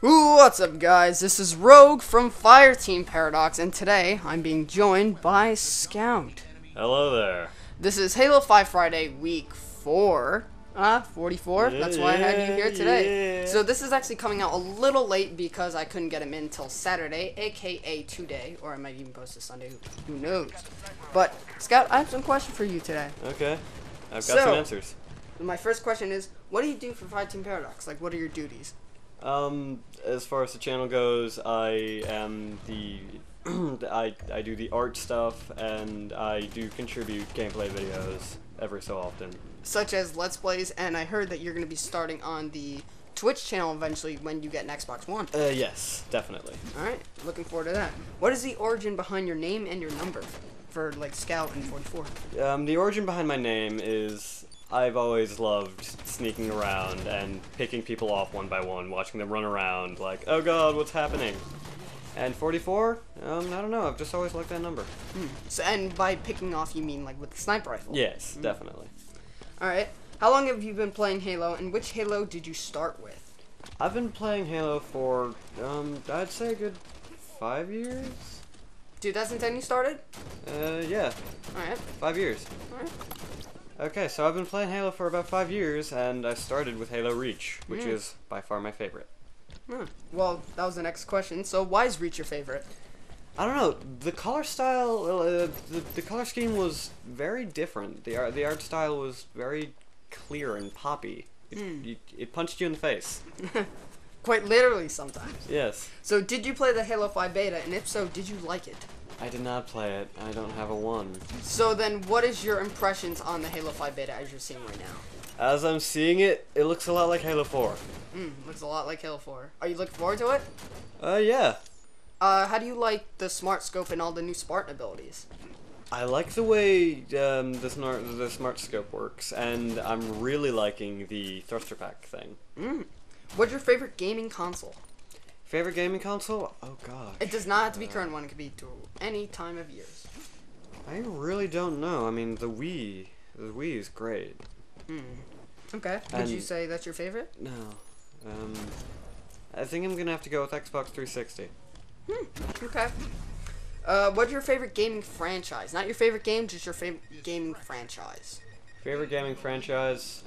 What's up, guys? This is Rogue from Fireteam Paradox, and today I'm being joined by Scout. Hello there. This is Halo 5 Friday, week 4. 44. That's why I had you here today. Yeah. So this is actually coming out a little late because I couldn't get him in until Saturday, aka today, or I might even post it Sunday. Who knows? But Scout, I have some questions for you today. Okay. I've got So- some answers. My first question is, what do you do for Fireteam Paradox? Like, what are your duties? As far as the channel goes, I am the I do the art stuff, and I do contribute gameplay videos every so often. Such as Let's Plays, and I heard that you're going to be starting on the Twitch channel eventually when you get an Xbox One. Yes, definitely. Alright, looking forward to that. What is the origin behind your name and your number for, like, Scout and 44? The origin behind my name is I've always loved sneaking around and picking people off one by one, watching them run around like, oh god, what's happening? And 44? I don't know, I've just always liked that number. So, and by picking off, you mean, like, with the sniper rifle? Yes, definitely. Alright, how long have you been playing Halo, and which Halo did you start with? I've been playing Halo for, I'd say a good 5 years? 2010 you started? Yeah, Alright, 5 years. alright. Okay, so I've been playing Halo for about 5 years, and I started with Halo Reach, which is by far my favorite. Well, that was the next question. So, why is Reach your favorite? I don't know, the color style, the color scheme was very different. The art style was very clear and poppy. It punched you in the face. Quite literally sometimes. Yes. So, did you play the Halo 5 beta, and if so, did you like it? I did not play it. I don't have a 1. So then, what is your impressions on the Halo 5 beta as you're seeing right now? As I'm seeing it, it looks a lot like Halo 4. Looks a lot like Halo 4. Are you looking forward to it? Yeah. How do you like the smart scope and all the new Spartan abilities? I like the way the smart scope works, and I'm really liking the thruster pack thing. What's your favorite gaming console? Favorite gaming console? Oh god. It does not have to be current one. It could be to any time of years. I really don't know. I mean, the Wii is great. Okay. Would And- you say that's your favorite? No. I think I'm gonna have to go with Xbox 360. Okay. What's your favorite gaming franchise? Not your favorite game, just your favorite gaming franchise. Favorite gaming franchise?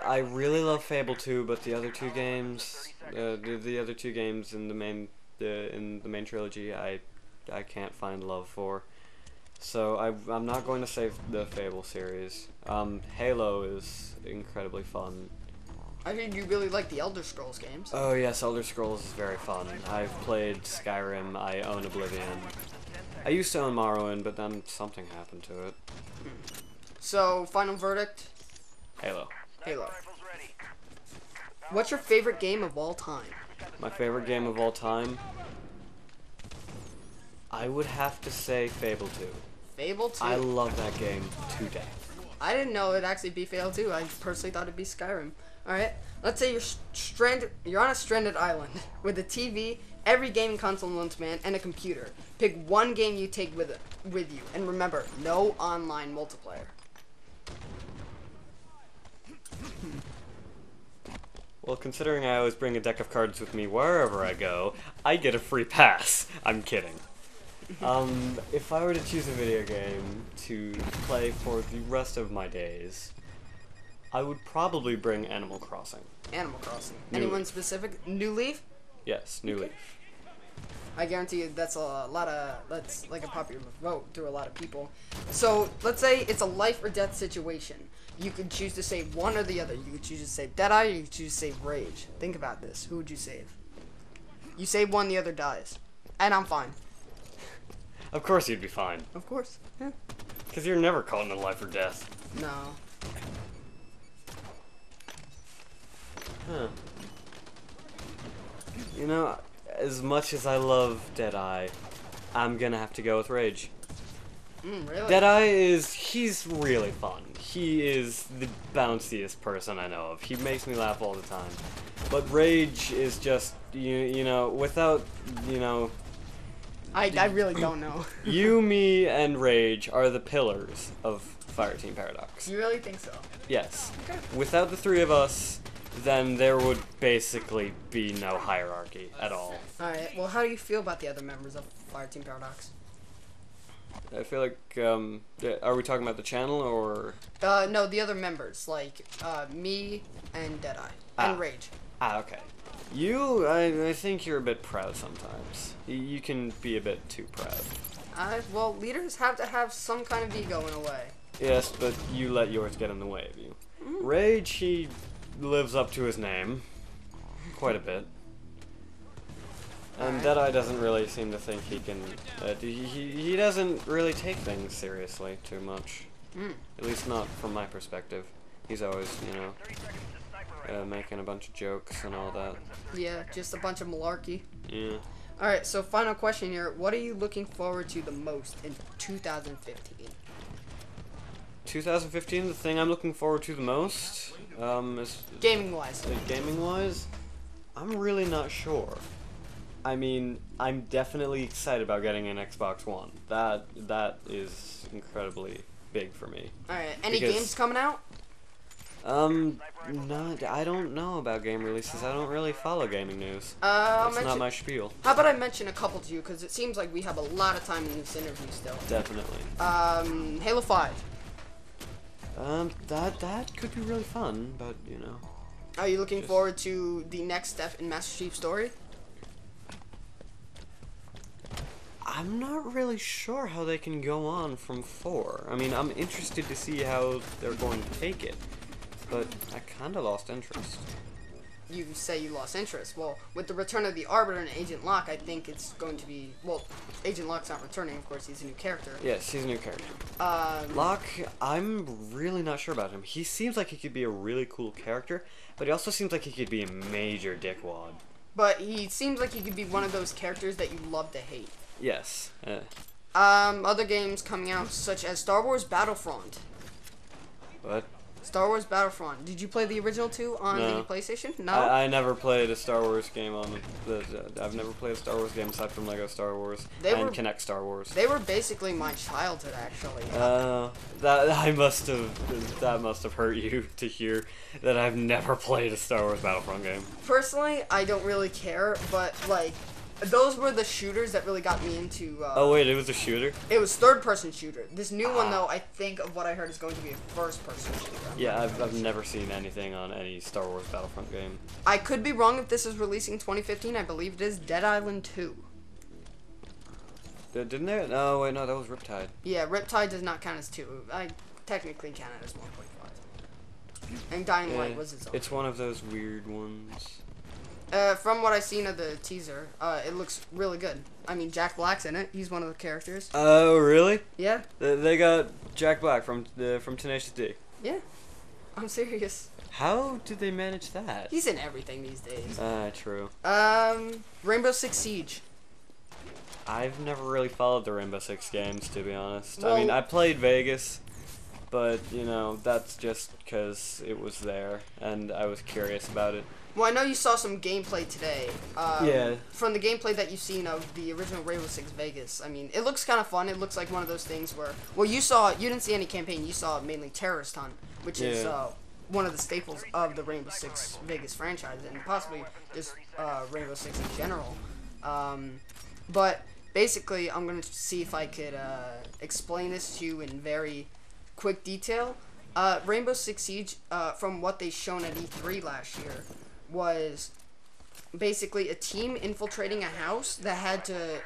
I really love Fable 2, but the other two games, the other two games in the main trilogy, I can't find love for. So I'm not going to save the Fable series. Halo is incredibly fun. I heard you really like the Elder Scrolls games. Oh yes, Elder Scrolls is very fun. I've played Skyrim, I own Oblivion. I used to own Morrowind, but then something happened to it. So, final verdict? Halo. Halo. What's your favorite game of all time? My favorite game of all time? I would have to say Fable 2. Fable 2? I love that game to death. I didn't know it'd actually be Fable 2. I personally thought it'd be Skyrim. Alright, let's say you're on a stranded island with a TV, every gaming console known to man, and a computer. Pick one game you take with you, and remember, no online multiplayer. Well, considering I always bring a deck of cards with me wherever I go, I get a free pass. I'm kidding. If I were to choose a video game to play for the rest of my days, I would probably bring Animal Crossing. Animal Crossing. New Anyone Leaf. specific? New Leaf? Yes, New Leaf. I guarantee you that's that's like a popular vote through a lot of people. So let's say it's a life or death situation. You could choose to save one or the other. You could choose to save Deadeye, or you could choose to save Rage. Think about this. Who would you save? You save one, the other dies. And I'm fine. Of course you'd be fine. Of course. Yeah. Because you're never caught in a life or death. No. Huh. You know, as much as I love Deadeye, I'm gonna have to go with Rage. Really? Deadeye he's really fun. He is the bounciest person I know of. He makes me laugh all the time. But Rage is just, you know, without, you know... I really don't know. You, me, and Rage are the pillars of Fireteam Paradox. You really think so? Yes. Okay. Without the three of us, then there would basically be no hierarchy at all. Alright, well, how do you feel about the other members of Fireteam Paradox? I feel like, are we talking about the channel or? No, the other members, like, me and Deadeye, and Rage. Okay. I think you're a bit proud sometimes. You can be a bit too proud. Well, leaders have to have some kind of ego in a way. Yes, but you let yours get in the way of you. Rage, he lives up to his name quite a bit. And Deadeye doesn't really seem to think he can... he doesn't really take things seriously too much. At least not from my perspective. He's always, you know, making a bunch of jokes and all that. Yeah, just a bunch of malarkey. Yeah. Alright, so final question here. What are you looking forward to the most in 2015? 2015, the thing I'm looking forward to the most, is... Gaming-wise. Gaming-wise? I'm really not sure. I mean, I'm definitely excited about getting an Xbox One. That is incredibly big for me. Alright, any games coming out? No, I don't know about game releases. I don't really follow gaming news. It's not my spiel. How about I mention a couple to you, because it seems like we have a lot of time in this interview still. Definitely. Halo 5. That could be really fun, but, you know. Are you looking forward to the next step in Master Chief's story? I'm not really sure how they can go on from 4. I mean, I'm interested to see how they're going to take it, but I kind of lost interest. You say you lost interest. Well, with the return of the Arbiter and Agent Locke, I think it's going to be... Well, Agent Locke's not returning, of course, he's a new character. Yes, he's a new character. Locke, I'm really not sure about him. He seems like he could be a really cool character, but he also seems like he could be a major dickwad. But he seems like he could be one of those characters that you love to hate. Yes. Other games coming out, such as Star Wars Battlefront. What? Star Wars Battlefront. Did you play the original 2 on the PlayStation? No? I never played a Star Wars game on I've never played a Star Wars game aside from Lego Star Wars and Kinect Star Wars. They were basically my childhood, actually. That must have hurt you to hear that I've never played a Star Wars Battlefront game. Personally, I don't really care, but, like, those were the shooters that really got me into... oh, wait, it was a shooter? It was third-person shooter. This new one, though, I think of what I heard is going to be a first-person shooter. Yeah, I've never seen anything on any Star Wars Battlefront game. I could be wrong if this is releasing 2015. I believe it is Dead Island 2. Didn't there? No, wait, no, that was Riptide. Yeah, Riptide does not count as 2. I technically count it as 1.5. And Dying Light was its own. It's one of those weird ones. From what I've seen of the teaser, it looks really good. I mean, Jack Black's in it. He's one of the characters. Oh, really? Yeah. They got Jack Black from Tenacious D. Yeah. I'm serious. How did they manage that? He's in everything these days. True. Rainbow Six Siege. I've never really followed the Rainbow Six games, to be honest. Well, I mean, I played Vegas, but, you know, that's just because it was there, and I was curious about it. Well, I know you saw some gameplay today. Yeah. From the gameplay that you've seen of the original Rainbow Six Vegas, I mean, it looks kind of fun. It looks like one of those things where, well, you didn't see any campaign. You saw mainly Terrorist Hunt, which is one of the staples of the Rainbow Six Vegas franchise, and possibly just Rainbow Six in general. But basically, I'm gonna see if I could explain this to you in very quick detail. Rainbow Six Siege, from what they shown at E3 last year, was basically a team infiltrating a house that had to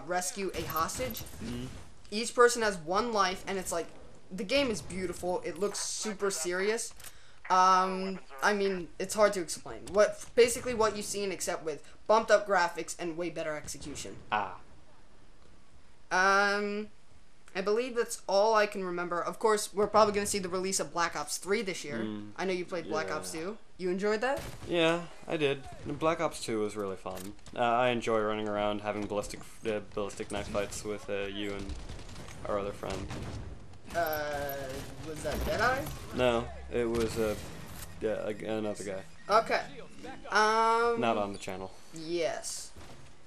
rescue a hostage. Mm-hmm. Each person has one life, and it's like, the game is beautiful. It looks super serious. I mean, it's hard to explain. Basically what you've seen, except with bumped up graphics and way better execution. I believe that's all I can remember. Of course, we're probably going to see the release of Black Ops 3 this year. I know you played Black Ops 2. You enjoyed that? Yeah, I did. Black Ops 2 was really fun. I enjoy running around having ballistic knife fights with you and our other friend. Was that Deadeye? No, it was another guy. Okay. Not on the channel. Yes.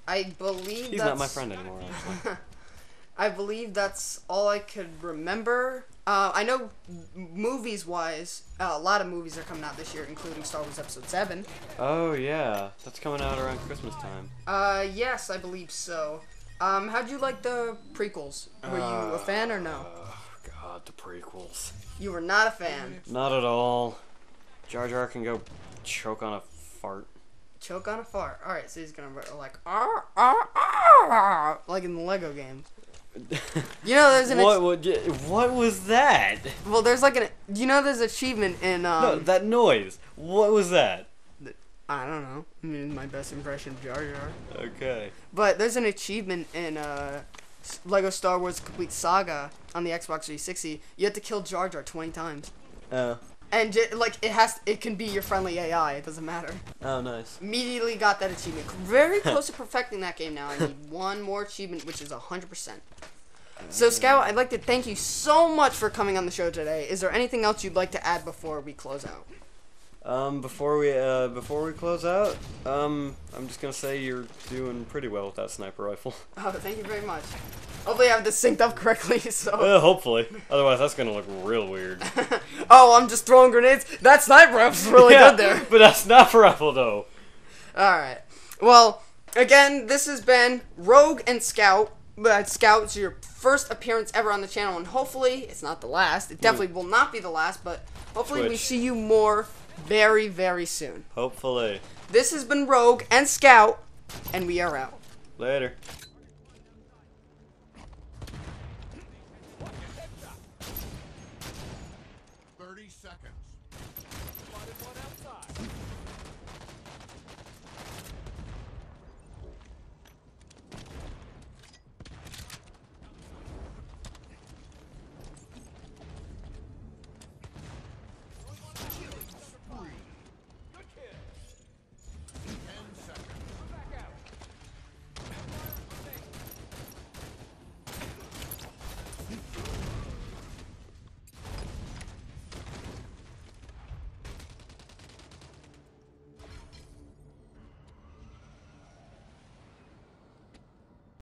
I believe he's not my friend anymore, actually. I believe that's all I could remember. I know movies-wise, a lot of movies are coming out this year, including Star Wars Episode 7. Oh, yeah. That's coming out around Christmas time. Yes, I believe so. How'd you like the prequels? Were you a fan or no? Oh, God, the prequels. You were not a fan. Not at all. Jar Jar can go choke on a fart. Choke on a fart. Alright, so he's gonna like, "Arr, arr, arr," like in the Lego game. You know, there's an what was that? well, there's like an there's achievement in No, that noise. What was that? I don't know. I mean, my best impression of Jar Jar. Okay. But there's an achievement in Lego Star Wars Complete Saga on the Xbox 360. You have to kill Jar Jar 20 times. Oh. And it can be your friendly AI. It doesn't matter. Oh, nice. Immediately got that achievement. Very close to perfecting that game now. I need one more achievement, which is 100%. So, Scout, I'd like to thank you so much for coming on the show today. Is there anything else you'd like to add before we close out? Before we close out, I'm just gonna say you're doing pretty well with that sniper rifle. Oh, thank you very much. Hopefully I have this synced up correctly, so... Hopefully. Otherwise, that's gonna look real weird. Oh, I'm just throwing grenades? That sniper rifle's really good there. But that sniper rifle, though. Alright. Well, again, this has been Rogue and Scout. Scout, it's your first appearance ever on the channel, and hopefully it's not the last. It definitely will not be the last, but hopefully we see you more very, very soon. Hopefully. This has been Rogue and Scout, and we are out. Later.